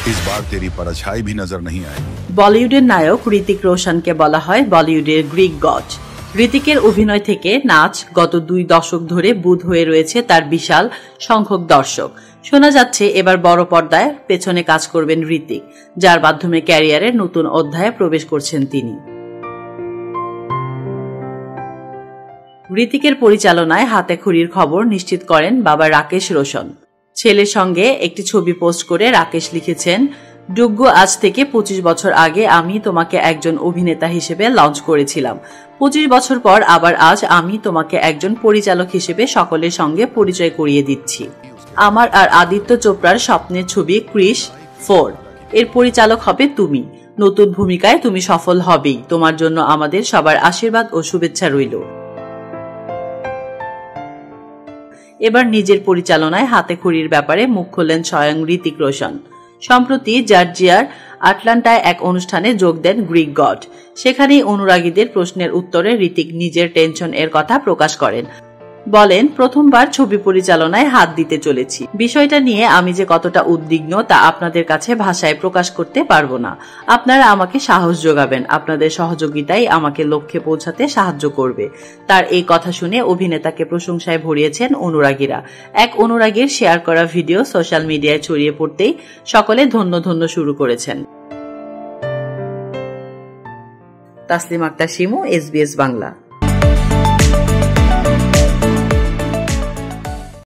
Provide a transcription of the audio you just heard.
इस बार तेरी परछाई भी नजर नहीं आएगी। বলিউডের নায়ক ঋতিক রোশনকে বলা হয় বলিউডের গ্রিক গড। ঋতিকের অভিনয় থেকে নাচ গত 2 দশক ধরে বুঁদ হয়ে রয়েছে তার বিশাল সংখ্যক দর্শক। শোনা যাচ্ছে এবার বড় পর্দায় পেছনে কাজ করবেন ঋতিক, যার মাধ্যমে ক্যারিয়ারের নতুন অধ্যায়ে প্রবেশ করছেন তিনি। ঋতিকের পরিচালনায় হাতেখড়ির খবর নিশ্চিত করেন বাবা রাকেশ রোশন। ছেলের সঙ্গে একটি ছবি পোস্ট করে রাকেশ লিখেছেন, ডুগ্গু, আজ থেকে 25 বছর আগে আমি তোমাকে একজন অভিনেতা হিসেবে লঞ্চ করেছিলাম। 25 বছর পর আবার আজ আমি তোমাকে একজন পরিচালক হিসেবে সকলের সঙ্গে পরিচয় করিয়ে দিচ্ছি। আমার আর আদিত্য চোপড়ার স্বপ্নের ছবি ক্রিশ 4 এর পরিচালক হবে তুমি। নতুন ভূমিকায় তুমি সফল হবেই। তোমার জন্য আমাদের সবার আশীর্বাদ ও শুভেচ্ছা রইল। এবার নিজের পরিচালনায় হাতেখড়ির ব্যাপারে মুখ খুললেন স্বয়ং ঋতিক রোশন। সম্প্রতি জর্জিয়ার আটলান্টায় এক অনুষ্ঠানে যোগ দেন গ্রিক গড। সেখানেই অনুরাগীদের প্রশ্নের উত্তরে ঋতিক নিজের টেনশন এর কথা প্রকাশ করেন। বলেন, প্রথমবার ছবি পরিচালনায় হাত দিতে চলেছি। বিষয়টা নিয়ে আমি যে কতটা উদ্বিগ্ন তা আপনাদের কাছে ভাষায় প্রকাশ করতে পারবো না। আপনারা আমাকে সাহস যোগাবেন, আপনাদের সহযোগিতাই আমাকে লক্ষ্যে পৌঁছাতে সাহায্য করবে। তার এই কথা শুনে অভিনেতাকে প্রশংসায় ভরিয়েছেন অনুরাগীরা। এক অনুরাগীর শেয়ার করা ভিডিও সোশ্যাল মিডিয়ায় ছড়িয়ে পড়তেই সকলে ধন্য ধন্য শুরু করেছেন। তাসলিম আক্তার শিমু, SBS বাংলা।